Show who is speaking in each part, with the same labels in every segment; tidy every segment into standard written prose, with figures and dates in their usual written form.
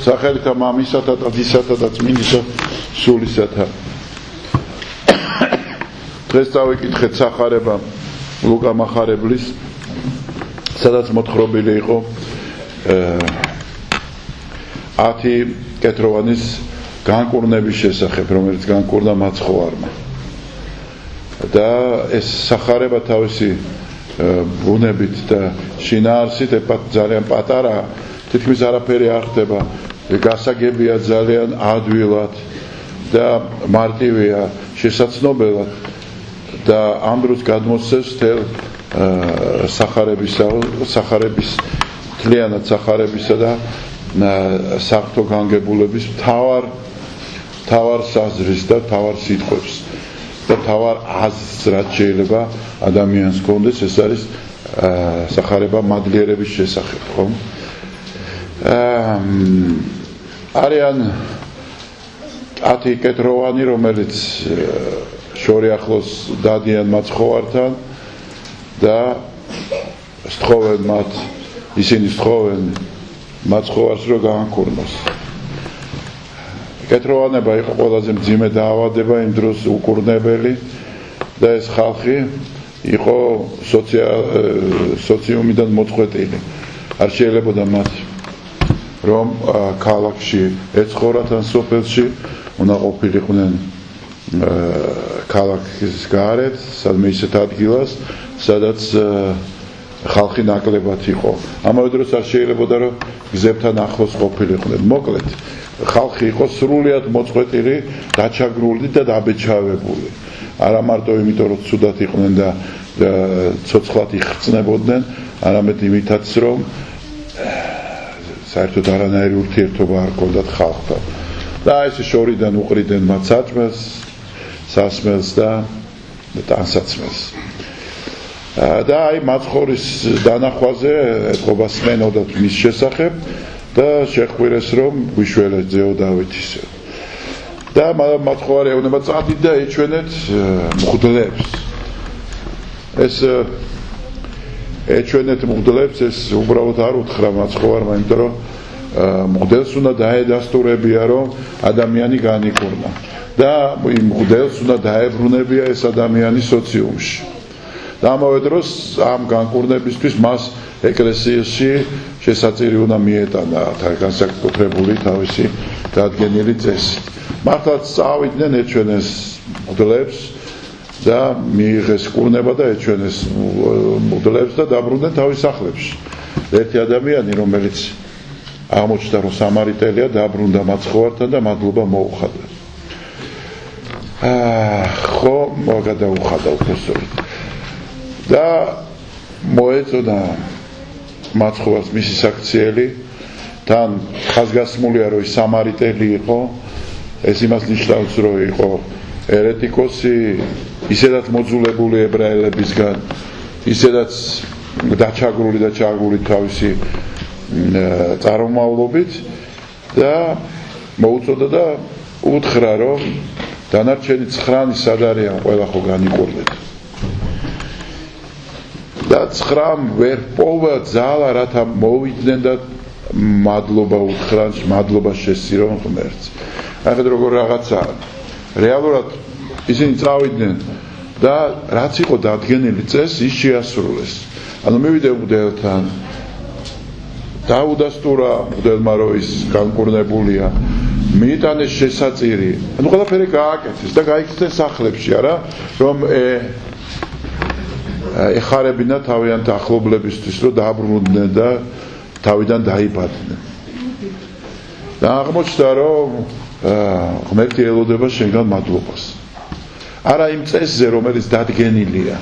Speaker 1: სახელითა მამისათა და დისათა და წმინდისა სულისათა. დღეს დავიკითხეთ სახარება ლუკა მახარებლის, სადაც მოთხრობილი იყო 10 კეთროვანის განკურნების შესახებ, რომელიც განკურნა მაცხოვარმა. და ეს სახარება თავისი ბუნებით და შინაარსით ძალიან პატარა, თითქმის არაფერი არ ხდება, გასაგებია ძალიან ადვილად და მარტივია შესაცნობელად და ამ დროს გადმოსცემს თელ სახარების მთლიანად სახარებისა და საფრთხო განგებულების თავარ საზრის და თავარ სიტყვებს და თავარ აზრს, რაც შეიძლება ადამიანს ჰქონდეს, ეს არის სახარება მადლიერების შესახებ, ხო? არიან 10 კეთროვანი, რომელიც შორი ახლოს დადიან მაცხოვართან და სთხოვენ მათ, ისინი სთხოვენ მაცხოვარს, რომ გაანკურნოს. კეთროვანება იყო ყველაზე მძიმე დაავადება იმ დროს უკურნებელი და ეს ხალხი იყო სოციუმიდან მოწყვეტილი. არ შეიძლებოდა მათ რომ ქალაქში ეცხოვრათ ან სოფელში, უნდა ყოფილიყვნენ ქალაქის გარეთ, სადმე ისეთ ადგილას, სადაც ხალხი ნაკლებად იყო. ამავე დროს არ შეიძლებოდა რომ გზებთან ახლოს ყოფილიყვნენ. მოკლედ, ხალხი იყო სრულიად მოწყვეტილი, დაჩაგრული და დაბეჭავებული. არა მარტო იმიტომ რომ ცუდად იყვნენ და ცოცხლად იხრძნებოდნენ, არამედ იმითაც რომ საერთოდ არანაირი ურთიერთობა არ ჰქონდათ ხალხთან. და ესე შორიდან უყრიდნენ მათ საჭმელს, სასმელს და ტანსაცმელს. და აი მაცხოვრის დანახვაზე ეთყობა სმენოდათ მის შესახებ და შეხვირეს რომ გვიშველეს ძეო დავითისო. და მაცხოვარი ეუბნება წადით და ეჩვენეთ მღვდლებს. ეს ეჩვენეთ მღვდლებს, ეს უბრალოდ არ უთხრა მაცხოვარმა, იმიტომ რომ მღვდელს უნდა დაედასტურებია რომ ადამიანი განიკურნა და იმ მღვდელს უნდა დაებრუნებია ეს ადამიანი სოციუმში. და ამავე დროს ამ განკურნებისთვის მას ეკლესიაში შესაწირი უნდა მიეტანა განსაკუთრებული თავისი დადგენილი წესი. მართლაც წავიდნენ, ეჩვენეს მღვდლებს და მიიღეს კურნება და ეჩვენეს მღვდლებს და დაბრუნდნენ თავის სახლებში. ერთი ადამიანი, რომელიც აღმოჩნდა რომ სამარიტელია, დაბრუნდა მაცხოვართან და მადლობა მოუხადა. ხო, გადაუხადა უბრალოდ. და მოეწოდა მაცხოვარს მისი საქციელი, თან ხაზგასმულია რომ ის სამარიტელი იყო, ეს იმას ნიშნავს რომ იყო ერეტიკოსი, ისედაც მოძულებული ებრაელებისგან, ისედაც დაჩაგრული თავისი წარმომავლობით და მოუწოდა და უთხრა რომ დანარჩენი 9 სად არიან, ყველა ხო განიკურნეთ. და 9 ვერ პოვა ძალა, რათა მოვიდნენ და მადლობა უთხრან, მადლობა შესწირონ ღმერთს. ახლა როგორ რაღაცა რეალურად ისინი წავიდნენ და რაც იყო დადგენილი წესი, ის შეასრულეს. ანუ მივიდა მღვდელთან, დაუდასტურა მღვდელმა რომ ის განკურნებულია, მიიტანეს შესაწირი, ანუ ყველაფერი გააკეთეს და გაიქცეს სახლებში, არა რომ ეხარებინა თავიანთ ახლობლებისთვის რომ დააბრუნდნენ და თავიდან დაიბადნენ. და აღმოჩნდა რომ ღმერთი ელოდება შენგან მადლობას. არა იმ წესზე, რომელიც დადგენილია.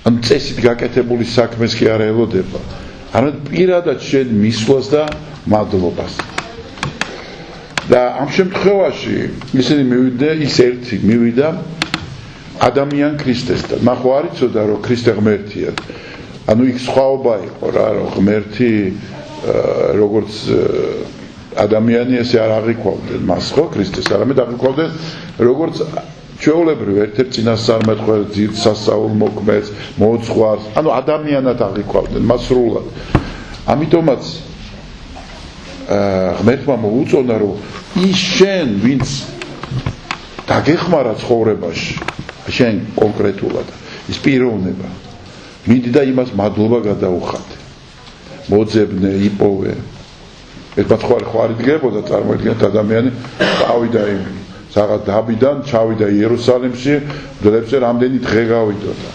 Speaker 1: ამ წესით გაკეთებული საქმეს კი არ ელოდება, არამედ პირადად შენ მისვლას და მადლობას. და ამ შემთხვევაში ისინი მივიდნენ, ის ერთი მივიდა ადამიან ქრისტესთან. მახო არ იცოდა რომ ქრისტე ღმერთია. ანუ იქ სხვაობა იყო რა, რომ ღმერთი როგორც ადამიანი ესე არ აღიქვავდნენ მას, ხო, ქრისტეს, არამედ აღიქვავდნენ როგორც ჩვეულებრივ ერთ-ერთ წინასწარმეტყველს, ძირს სასწაულ მოქმედს, მოძღვარს, ანუ ადამიანად აღიქვავდნენ მას სრულად. ამიტომაც ღმერთმა მოუწონა რომ ის შენ ვინც დაგეხმარა ცხოვრებაში შენ კონკრეტულად ის პიროვნება მიდი და იმას მადლობა გადაუხადე მოძებნე იპოვე ერთმა ხوار იდგებოდა წარმოიდგინეთ ადამიანი წავიდა იმ რაღაც დაბიდან ჩავიდა იერუსალიმში დლებზე რამდენი დღე გავიდოდა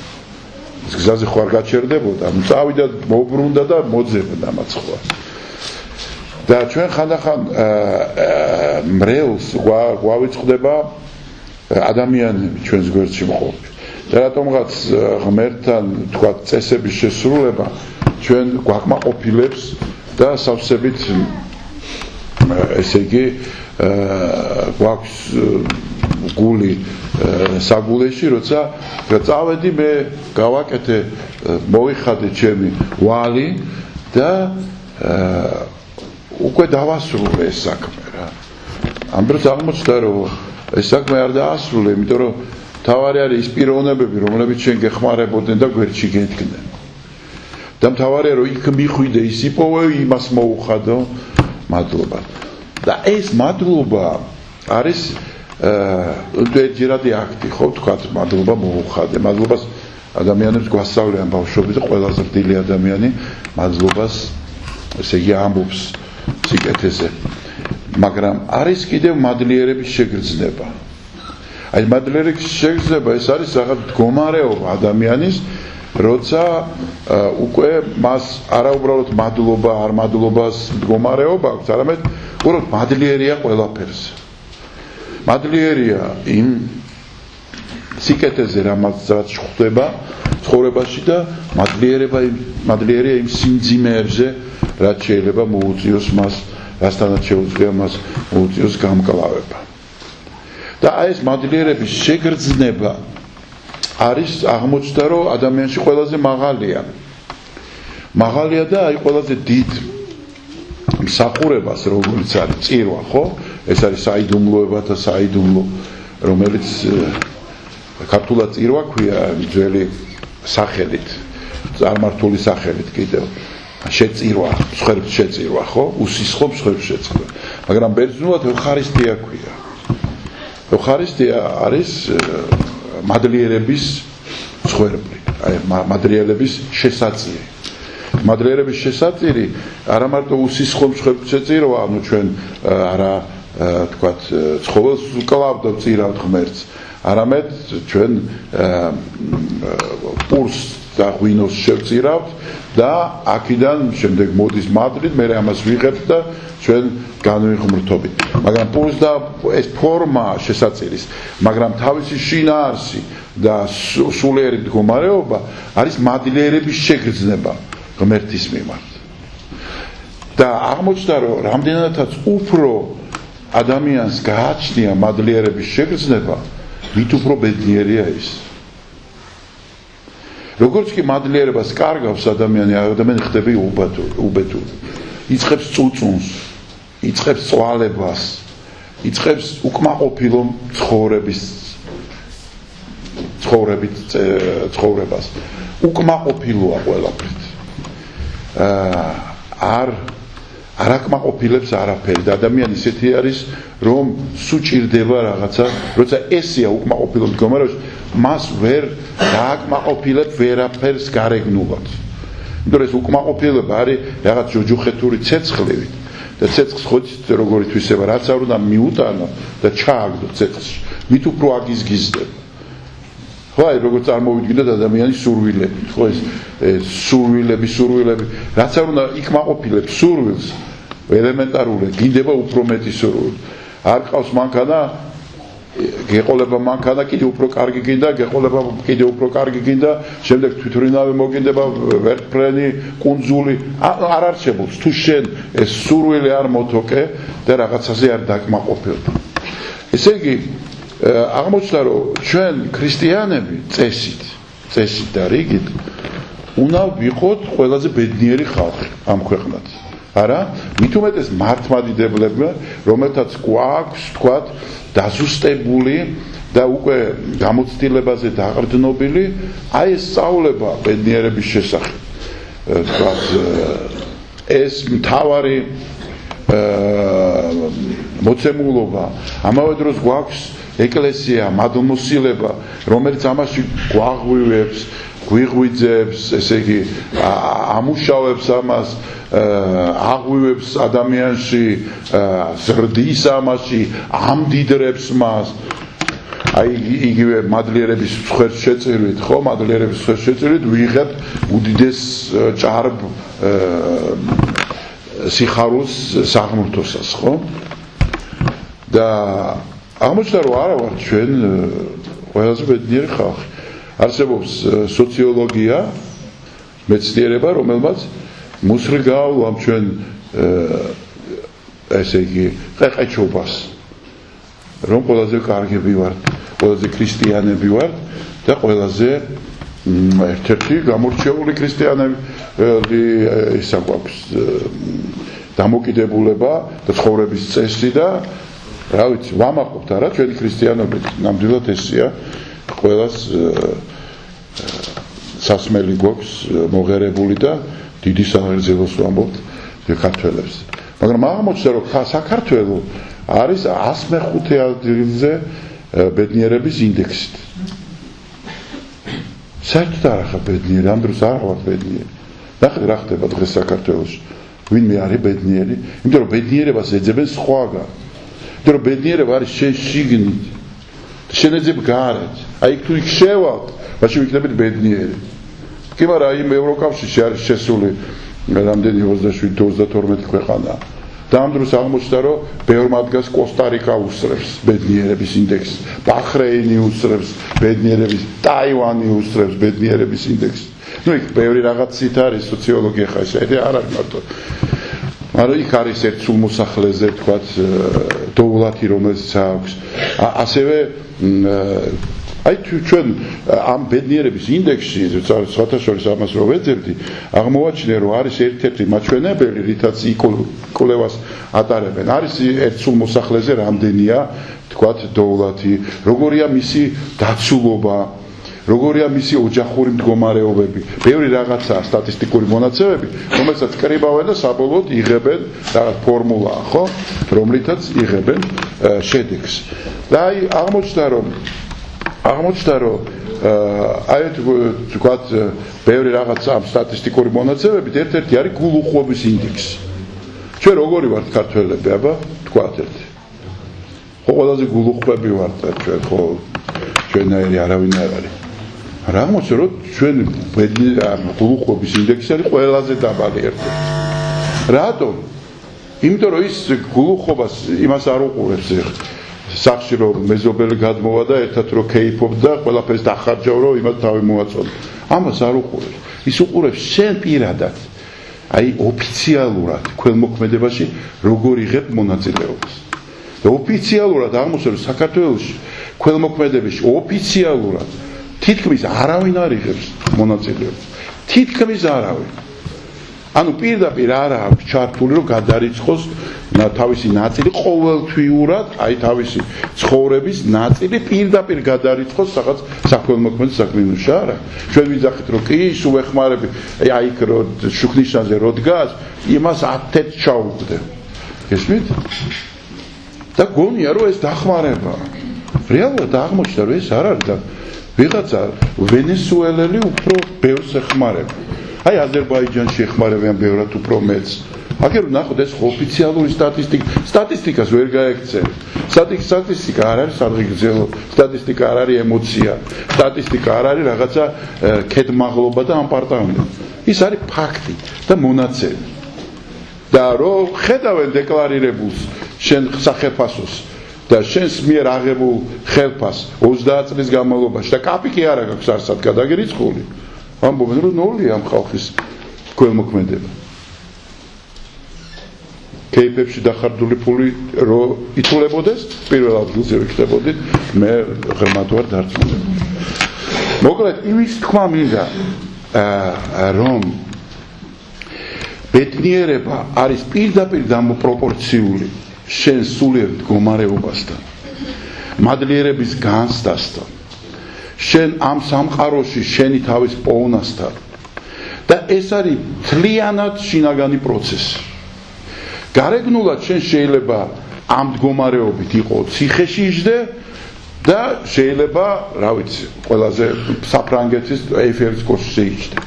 Speaker 1: ის გზაზე ხوار გაჩერდებოდა წავიდა მოbrunდა და მოძებნა მას ხوار და ჩვენ ხანდახან მრევლს გვავიწყდება ადამიანები ჩვენს გვერდში მყოფი და რატომღაც ღმერთთან თქვა წესების შესრულება ჩვენ გვაკმაყოფილებს და სავსებით ესე იგი გვაქვს გული საგულეში როცა წავედი მე გავაკეთე მოიხადე ჩემი ვალი და უკვე დავასრულე ეს საქმე რა ამ დროს აღმოჩნდა რომ ეს საქმე არ დაასრულე იმიტომ რომ თავარი არის ის პიროვნებები რომლებიც შენ გეხმარებოდნენ და გვერდში გედგნენ და მთავარია რომ იქ მიხვიდე ის იპოვე იმას მოუხადო მადლობა და ეს მადლობა არის ერთჯერადი აქტი ხო თქვათ მადლობა მოუხადე მადლობას ადამიანებს გვასწავლიან ბავშვობიდან ყველაზე რთული ადამიანი მადლობას ესე იგი ამბობს სიკეთეზე მაგრამ არის კიდევ მადლიერების შეგრძნება აი მადლიერების შეგრძნება ეს არის რაღაც მდგომარეობა ადამიანის როცა უკვე მას არა უბრალოდ მადლობა არ მადლობას მდგომარეობა აქვს არამედ უბრალოდ მადლიერია ყველაფერზე მადლიერია იმ სიკეთეზე რაც ხდება ცხოვრებაში და მადლიერია იმ სიმძიმეებზე რაც შეიძლება მოუწიოს მას რასთანაც შეუძლია მას მოუწიოს გამკლავება და აი ეს მადლიერების შეგრძნება არის აღმოჩნდა რომ ადამიანში ყველაზე მაღალია და აი ყველაზე დიდ მსახურებას როგორც არის წირვა ხო ეს არის საიდუმლოება და საიდუმლო რომელიც ქართულად წირვა ქვია ძველი სახელით წარმართული სახელით კიდევ შეწირვა მსხვერპლს შეწირვა ხო უსისხლო მსხვერპლს შეწირვა მაგრამ ბერძნულად ევხარისტია ქვია ევხარისტია არის მადლიერების მსხვერპლი აი მადლიერების შესაწირი მადლიერების შესაწირი არა მარტო უსისხლო მსხვერპლს შეწირვა ანუ ჩვენ არა თქვათ ცხოველს უკლავდა წირავთ ღმერთს არამედ ჩვენ პურს და ღვინოს შევწირავთ და აქედან შემდეგ მოდის მადლით მე ამას ვიღებთ და ჩვენ განვიხმრთობით მაგრამ პურს და ეს ფორმა შესაწირის მაგრამ თავისი შინაარსი და სულიერი მდგომარეობა არის მადლიერების შეგრძნება ღმერთის მიმართ და აღმოჩნდა რომ რამდენადაც უფრო ადამიანს გააჩნია მადლიერების შეგრძნება მით უფრო ბედნიერია ის როგორც კი მადლიერებას კარგავს ადამიანი ხდება უბედური იწყებს წუწუნს იწყებს წვალებას იწყებს უკმაყოფილო ცხოვრებას უკმაყოფილოა ყველაფრით არ აკმაყოფილებს არაფერი და ადამიანი ისეთი არის რომ სუჭირდება რაღაცა როცა ესია უკმაყოფილო მდგომარეობაში მას ვერ დააკმაყოფილებს ვერაფერს გარეგნულად იმიტომ რომ ეს უკმაყოფილება არის რაღაც ჯოჯოხეთური ცეცხლივით და ცეცხლს ხოთით როგორი თვისება რაც არ უნდა მიუტანო და ჩააგდო ცეცხლში მით უფრო აგიზგიზდება ხო აი როგორც წარმოვიდგინოთ ადამიანის სურვილები ხო ეს სურვილები რაც არ უნდა იკმაყოფილებს სურვილს ელემენტარული გინდება უფრო მეტი სურვილი არ ყავს მანქანა გეყოლება მანქანა კიდე უფრო კარგი გინდა გეყოლება კიდე უფრო კარგი გინდა შემდეგ თვითრინავი მოგინდება ვერტფრენი კუნძული არ არჩებობს თუ შენ ეს სურვილი არ მოთოკე და რაღაცაზე არ დაკმაყოფილებ ესე იგი აღმოჩნდა რომ ჩვენ ქრისტიანები წესით და რიგით უნდა ვიყოთ ყველაზე ბედნიერი ხალხი ამ ქვეყნად არა მით უმეტეს მართლმადიდებლებმა რომელთაც გვაქვს თქვათ დაზუსტებული და უკვე გამოცდილებაზე დაყრდნობილი აი ეს სწავლება ბედნიერების შესახებ თქვათ ეს მთავარი მოცემულობა, ამავე დროს გვაქვს ეკლესია, მადლმოსილება, რომელიც ამაში გვაღვივებს, გვიღვიძებს, ესე იგი ამუშავებს ამას, აღვივებს ადამიანში, ზრდის ამაში, ამდიდრებს მას. აი იგივე მადლიერების მსხვერპლ შეწირვით, ხო, მადლიერების მსხვერპლ შეწირვით ვიღებთ უდიდეს ჭარბ სიხარულს საღმრთოსას, ხო? და აღმოჩნდა რომ არა ვარ ჩვენ ყველაზე ბედნიერი ხალხი. არსებობს სოციოლოგია, მეცნიერება, რომელმაც მოსრგავლა ჩვენ ესე იგი ყეყეჩობას, რომ ყველაზე კარგები ვართ, ყველაზე ქრისტიანები ვართ და ყველაზე ერთ-ერთი გამორჩეული ქრისტიანები ისა გვაქვს დამოკიდებულება და ცხოვრების წესი და რა ვიცი, ვამაყობთ არა ჩვენი ქრისტიანობით, ნამდვილად ესია ყველას სასმელი გვაქვს მოღერებული და დიდი საერთაშორისო ვამბობთ ქართველებს. მაგრამ აღმოჩნდა რომ საქართველოს არის 105 ადგილზე ბედნიერების ინდექსით. საერთოდ არ ხარ ბედნიერი, ამ დროს არ ვარ ბედნიერი. ნახეთ რა ხდება დღეს საქართველოში. ვინმე არის ბედნიერი? იმიტომ რომ ბედნიერებას ეძებენ სხვაგან. იმიტომ რომ ბედნიერება არის შენ შიგნით. შენ ეძებ გარეთ. აი თუ იქ შევალთ, მაშინ ვიქნებით ბედნიერი. კი მაგრამ იმ ევროკავშირში არის შესული რამდენი 27-32 ქვეყანა. და ამ დროს აღმოჩნდა რომ ბევრ მათგანს კოსტა-რიკა უსწრებს ბედნიერების ინდექსს, ბაჰრეინი უსწრებს ბედნიერების, ტაივანი უსწრებს ბედნიერების ინდექსს. ნუ იქ ბევრი რაღაცით არის სოციოლოგია ხა ეს არ არის მარტო. მაგრამ იქ არის ერთ სულ მოსახლეზე თქვათ დოვლათი რომელსაც აქვს. ასევე აი ჩვენ ამ ბედნიერების ინდექსში საერთაშორისო ამას რო ვეძებდი, აღმოვაჩინე რომ არის ერთ-ერთი მაჩვენებელი, რითაც იკვლევას ატარებენ. არის ერთ სულ მოსახლეზე რამდენია თქვათ დოვლათი, როგორია მისი დაცულობა, როგორია მისი ოჯახური მდგომარეობები. ბევრი რაღაცაა სტატისტიკური მონაცემები, რომელსაც კრიბავენ და საბოლოოდ იღებენ რაღაც ფორმულაა, ხო, რომლითაც იღებენ შედეგს. და აი აღმოჩნდა რომ აი თქვათ ბევრი რაღაცა ამ სტატისტიკური მონაცემებით ერთ-ერთი არის გულუხვობის ინდექსი. ჩვენ როგორი ვართ ქართველები, აბა თქვათ ერთი. ხო ყველაზე გულუხვები ვართ ჩვენ, ხო ჩვენაირი არავინ არ არის. რა აღმოჩნდა რომ ჩვენ გულუხვობის ინდექსი არის ყველაზე დაბალი ერთ-ერთი. რატომ? იმიტომ რომ ის გულუხვობას იმას არ უყურებს ეხლა. სახში რომ მეზობელი გადმოვა და ერთად რომ კეიფობ და ყველაფერს დახარჯავ რომ იმათ თავი მოაწოდო. ამას არ უყურებს. ის უყურებს შენ პირადად. აი ოფიციალურად ქველმოქმედებაში როგორ იღებ მონაწილეობას. და ოფიციალურად აღმოჩნდა რომ საქართველოში ქველმოქმედებაში ოფიციალურად თითქმის არავინ არ იღებს მონაწილეობას. თითქმის არავინ. ანუ პირდაპირ არა აქვს ჩართული რომ გადარიცხოს თავისი ნაწილი ყოველთვიურად, აი თავისი ცხოვრების ნაწილი პირდაპირ გადარიცხოს რაღაც საქველმოქმედო საქმიანობაში, არა. ჩვენ ვიძახით რომ კი სულ ეხმარები, აი იქ რო შუქნიშანზე რო დგას, იმას 10 ჩაუგდე. გესმით? და გონია რომ ეს დახმარება. რეალურად აღმოჩნდა რომ ეს არ არის და ვიღაცა ვენესუელელი უფრო ბევრს ეხმარება. აი აზერბაიჯანში ეხმარებიან ბევრად უფრო მეც. აგერ ნახოთ ეს ოფიციალური სტატისტიკას ვერ გაექცევით. სტატისტიკა არ არის სადღეგრძელო, სტატისტიკა არ არის ემოცია, სტატისტიკა არ არის რაღაცა ქედმაღლობა და ამპარტავნი. ის არის ფაქტი და მონაცემი. და რომ ხედავენ დეკლარირებულს შენ სახეფასოს და შენს მიერ აღებულ ხელფას 30 წლის განმავლობაში და კაპიკი არ აქვს არსად გადაგერიცხული. ამბობენ რომ ნოლია ამ ხალხის ქველმოქმედება. კეიფებში დახარჯული ფული რო ითულებოდეს, პირველ ადგილზე ვიქნებოდით, მე ღრმად ვარ დარწმუნებული. მოკლედ იმის თქმა მინდა რომ ბედნიერება არის პირდაპირ დამპროპორციული შენ სულიერ მდგომარეობასთან, მადლიერების განცდასთან, შენ ამ სამყაროში შენი თავის პოვნასთან და ეს არის თლიანად შინაგანი პროცესი. გარეგნულად შენ შეიძლება ამ მდგომარეობით იყო ციხეში იჯდე და შეიძლება, რა ვიცი, ყველაზე საფრანგეთის ეიფელის კოშკზე იჯდე.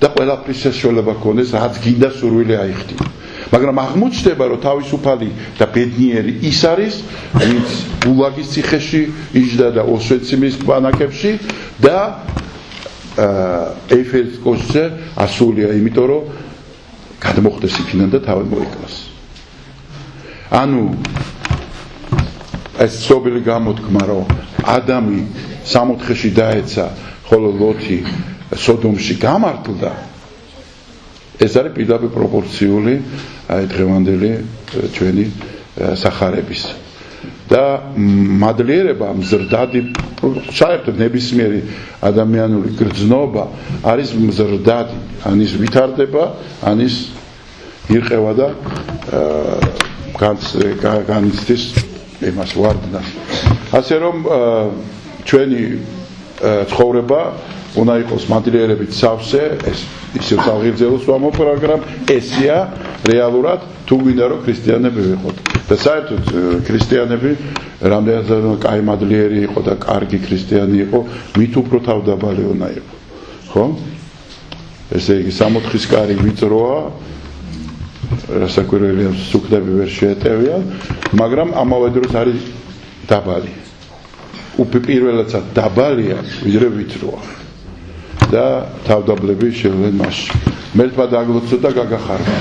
Speaker 1: და ყველაფრის შესაძლებლობა ქონდეს, რაც გინდა სურვილი აიხდინა. მაგრამ აღმოჩნდება, რომ თავისუფალი და ბედნიერი ის არის, ვინც გულაგის ციხეში იჯდა და ოსვეციმის ბანაკებში და ეიფელის კოშკზე ასულია, იმიტომ რომ გადმოხდეს იქიდან და თავი მოიკლას. ანუ ეს ცნობილი გამოთქმა, რომ ადამი სამოთხეში დაეცა, ხოლო ლოთი სოდომში გამართლდა, ეს არის პირდაპირ პროპორციული დღევანდელი ჩვენი სახარების. და მადლიერება, მზრდადი, საერთოდ ნებისმიერი ადამიანური გრძნობა არის მზრდადი, ან ის ვითარდება, ან ის ირყევა და განიცდის იმას ვარდნას. ასე რომ ჩვენი ცხოვრება უნდა იყოს მადლიერებით სავსე, ეს ისევ საღირძელოს ვამბობ, მაგრამ ესია რეალურად თუ გვინდა რომ ქრისტიანები ვიყოთ. და საერთოდ ქრისტიანები რამდენად კაი მადლიერი იყო და კარგი ქრისტიანი იყო, მით უფრო თავდაბალი უნდა იყო. ხო? ესე იგი 60-ის კარი ვიწროა, რასაკვირველია სუქნები ვერ შეეტევიან, მაგრამ ამავე დროს არის დაბალი. პირველადაც დაბალია, ვიდრე ვიწროა. და თავდაბლები შევლენ მასში. მერტმა დაგლოცო და გაგახარბა.